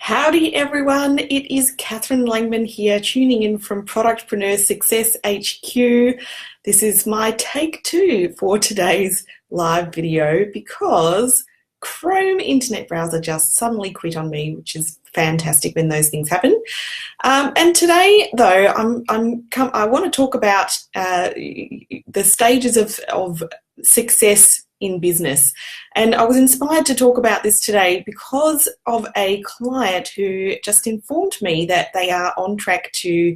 Howdy everyone, it is Catherine Langman here, tuning in from Productpreneur Success HQ. This is my take two for today's live video because Chrome internet browser just suddenly quit on me, which is fantastic when those things happen. And today, though, I want to talk about the stages of success in business. And I was inspired to talk about this today because of a client who just informed me that they are on track to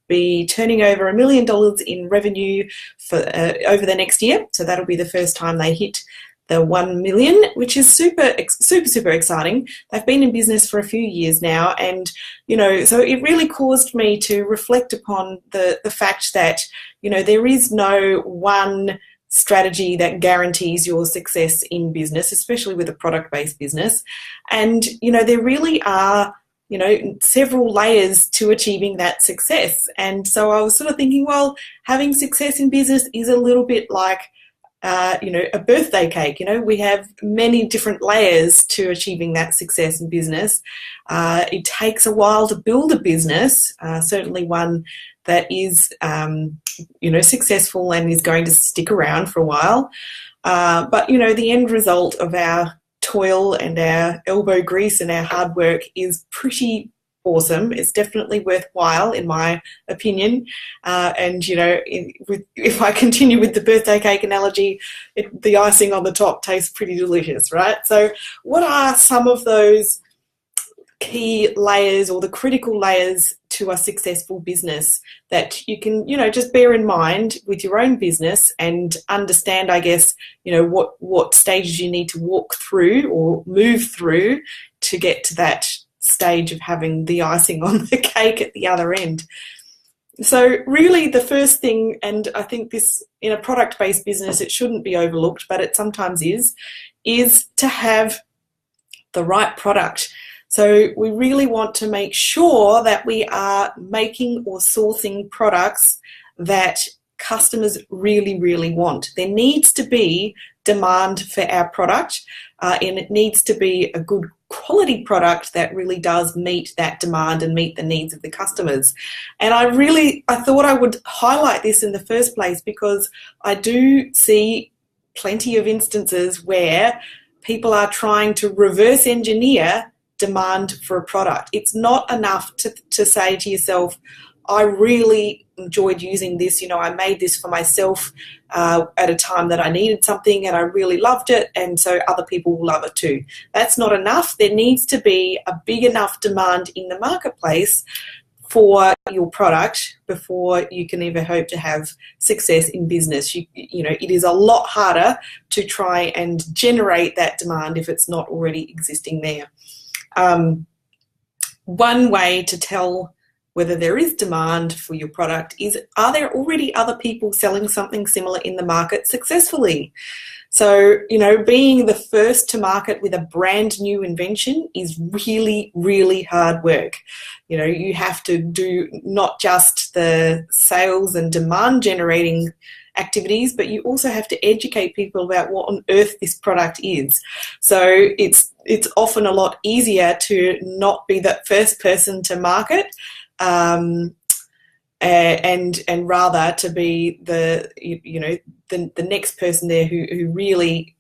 be turning over $1 million in revenue for over the next year. So that'll be the first time they hit the 1 million, which is super exciting. They've been in business for a few years now, and so it really caused me to reflect upon the fact that there is no one strategy that guarantees your success in business, especially with a product-based business. And there really are several layers to achieving that success. And so I was sort of thinking, well, having success in business is a little bit like a birthday cake. We have many different layers to achieving that success in business. It takes a while to build a business, certainly one that is successful and is going to stick around for a while. But the end result of our toil and our elbow grease and our hard work is pretty awesome. It's definitely worthwhile, in my opinion. And if I continue with the birthday cake analogy, the icing on the top tastes pretty delicious, right? So what are some of those key layers or the critical layers to a successful business that you can just bear in mind with your own business and understand, I guess, what stages you need to walk through or move through to get to that stage of having the icing on the cake at the other end. So really the first thing, and I think this in a product-based business it shouldn't be overlooked, but it sometimes is to have the right product. So we really want to make sure that we are making or sourcing products that customers really, really want. There needs to be demand for our product, and it needs to be a good quality product that really does meet that demand and meet the needs of the customers. And I thought I would highlight this in the first place because I do see plenty of instances where people are trying to reverse engineer demand for a product. It's not enough to say to yourself, I really enjoyed using this. I made this for myself at a time that I needed something and I really loved it, and so other people will love it too. That's not enough. There needs to be a big enough demand in the marketplace for your product before you can ever hope to have success in business. It is a lot harder to try and generate that demand if it's not already existing there. One way to tell whether there is demand for your product is, are there already other people selling something similar in the market successfully? So, being the first to market with a brand new invention is really, really hard work. You have to do not just the sales and demand generating activities, but you also have to educate people about what on earth this product is. So it's often a lot easier to not be the first person to market, and rather to be the next person there who really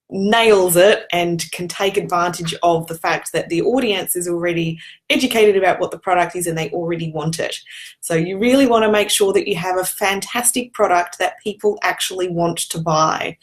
nails it and can take advantage of the fact that the audience is already educated about what the product is and they already want it. So you really want to make sure that you have a fantastic product that people actually want to buy.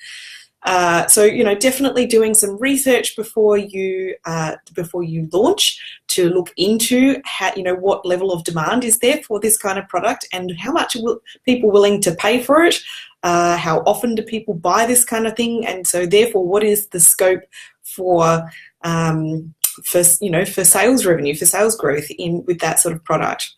So definitely doing some research before you launch to look into how, what level of demand is there for this kind of product and how much people willing to pay for it. How often do people buy this kind of thing, and so therefore, what is the scope for sales revenue, for sales growth with that sort of product?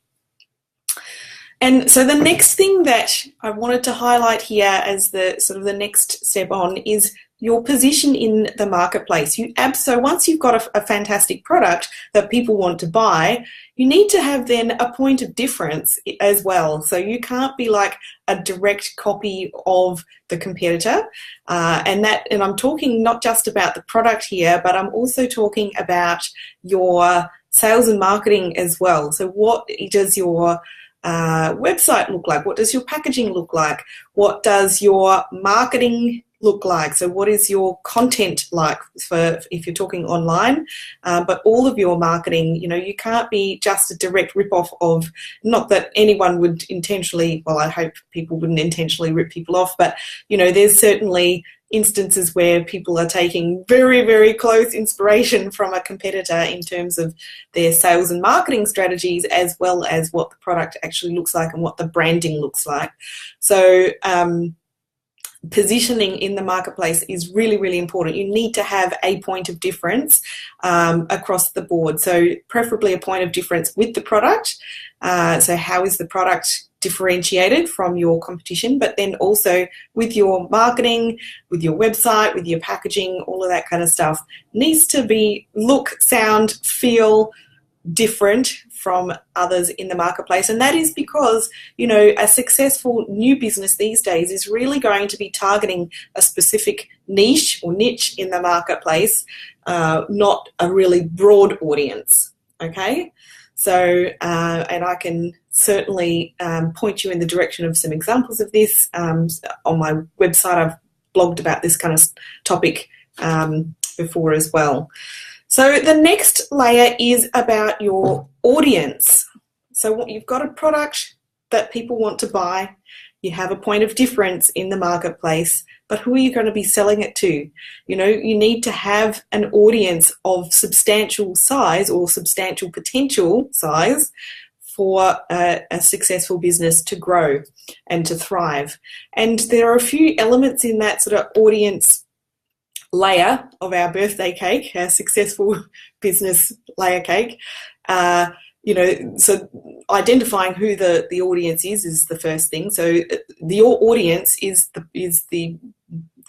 And so the next thing that I wanted to highlight here as the sort of the next step on is your position in the marketplace. So once you've got a fantastic product that people want to buy, you need to have then a point of difference as well. So you can't be like a direct copy of the competitor. And I'm talking not just about the product here, but I'm also talking about your sales and marketing as well. So what does your website look like? What does your packaging look like? What does your marketing look like? So what is your content like for if you're talking online, but all of your marketing, you know, you can't be just a direct rip-off of, not that anyone would intentionally, well, I hope people wouldn't intentionally rip people off, but, you know, there's certainly instances where people are taking very, very close inspiration from a competitor in terms of their sales and marketing strategies, as well as what the product actually looks like and what the branding looks like. So positioning in the marketplace is really, really important. You need to have a point of difference across the board. So preferably a point of difference with the product. So how is the product differentiated from your competition, but then also with your marketing, with your website, with your packaging, all of that kind of stuff needs to be look, sound, feel different from others in the marketplace. And that is because, you know, a successful new business these days is really going to be targeting a specific niche or niche in the marketplace, not a really broad audience. Okay, so and I can certainly point you in the direction of some examples of this. On my website I've blogged about this kind of topic before as well. So the next layer is about your audience. So you've got a product that people want to buy, you have a point of difference in the marketplace, but who are you going to be selling it to? You know, you need to have an audience of substantial size or substantial potential size for a successful business to grow and to thrive. And there are a few elements in that sort of audience layer of our birthday cake, our successful business layer cake. You know, so identifying who the audience is the first thing. So your audience is the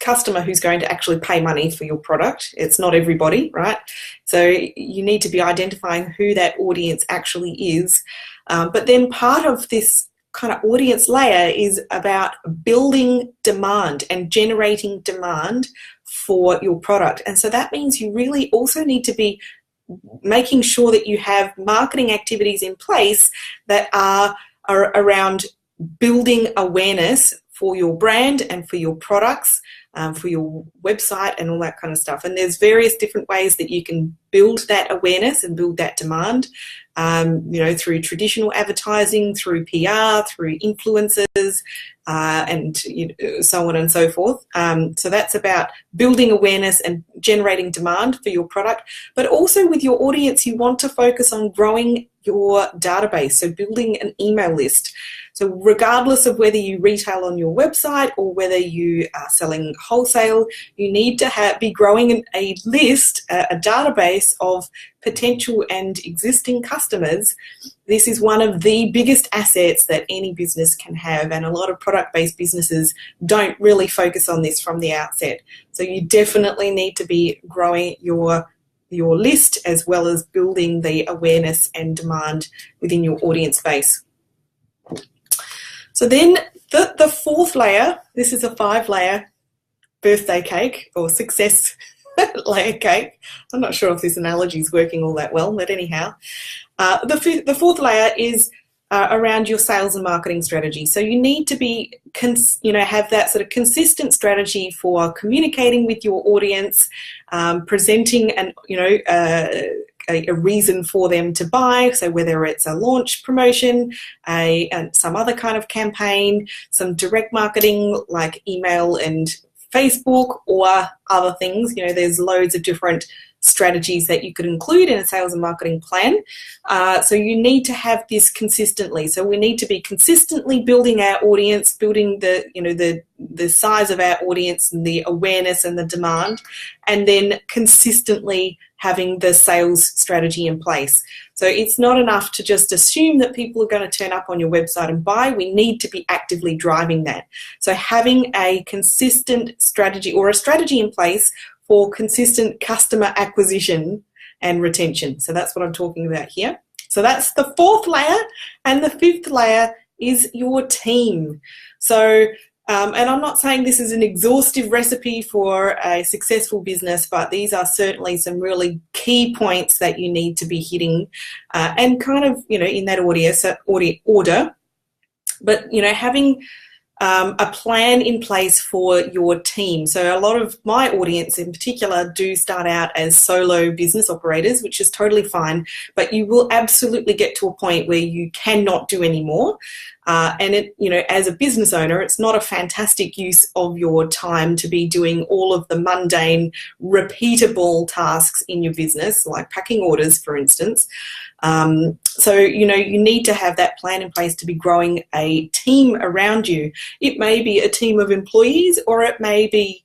customer who's going to actually pay money for your product. It's not everybody, right? So you need to be identifying who that audience actually is. But then part of this kind of audience layer is about building demand and generating demand for your product. And so that means you really also need to be making sure that you have marketing activities in place that are around building awareness for your brand and for your products, for your website and all that kind of stuff. And there's various different ways that you can build that awareness and build that demand, you know, through traditional advertising, through PR, through influencers, and you know, so on and so forth. So that's about building awareness and generating demand for your product. But also with your audience, you want to focus on growing your database, so building an email list. So regardless of whether you retail on your website or whether you are selling wholesale, you need to be growing a list, a database of potential and existing customers. This is one of the biggest assets that any business can have, and a lot of product-based businesses don't really focus on this from the outset. So you definitely need to be growing your list as well as building the awareness and demand within your audience base. So then the fourth layer, this is a 5-layer birthday cake or success layer cake. I'm not sure if this analogy is working all that well, but anyhow. The fourth layer is around your sales and marketing strategy. So you need to be, have that sort of consistent strategy for communicating with your audience, presenting and, a reason for them to buy. So whether it's a launch promotion, some other kind of campaign, some direct marketing like email and Facebook or other things, there's loads of different strategies that you could include in a sales and marketing plan. So you need to have this consistently. So we need to be consistently building our audience, building the size of our audience and the awareness and the demand, and then consistently having the sales strategy in place. So it's not enough to just assume that people are going to turn up on your website and buy. We need to be actively driving that. So having a consistent strategy or a strategy in place for consistent customer acquisition and retention. So that's what I'm talking about here. So that's the fourth layer. And the fifth layer is your team. So And I'm not saying this is an exhaustive recipe for a successful business, but these are certainly some really key points that you need to be hitting and kind of, in that order. But, having a plan in place for your team. So a lot of my audience in particular do start out as solo business operators, which is totally fine, but you will absolutely get to a point where you cannot do any more. And as a business owner, it's not a fantastic use of your time to be doing all of the mundane, repeatable tasks in your business, like packing orders, for instance. So, you need to have that plan in place to be growing a team around you. It may be a team of employees, or it may be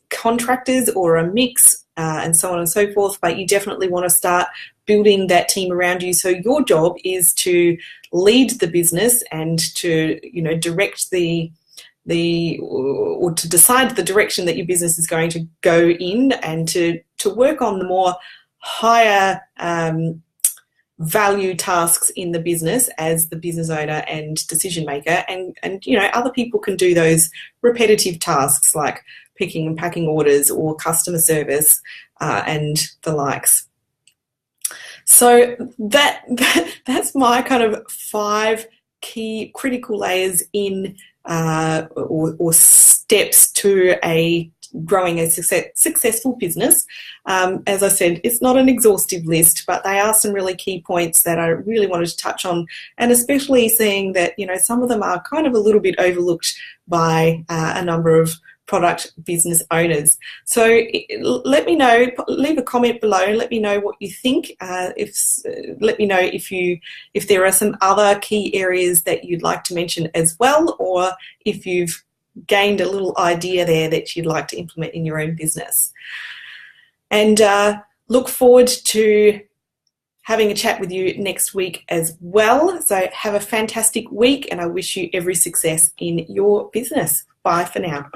contractors, or a mix, and so on and so forth, but you definitely want to start building that team around you. So your job is to lead the business and to, direct or to decide the direction that your business is going to go in, and to work on the more higher value tasks in the business as the business owner and decision maker, and other people can do those repetitive tasks like picking and packing orders or customer service and the likes. So that's my kind of 5 key critical layers in or steps to growing a successful business. As I said, it's not an exhaustive list, but they are some really key points that I really wanted to touch on, and especially seeing that, some of them are kind of a little bit overlooked by a number of product business owners. So let me know, leave a comment below, let me know what you think. Let me know if there are some other key areas that you'd like to mention as well, or if you've gained a little idea there that you'd like to implement in your own business. And look forward to having a chat with you next week as well. So have a fantastic week, and I wish you every success in your business. Bye for now.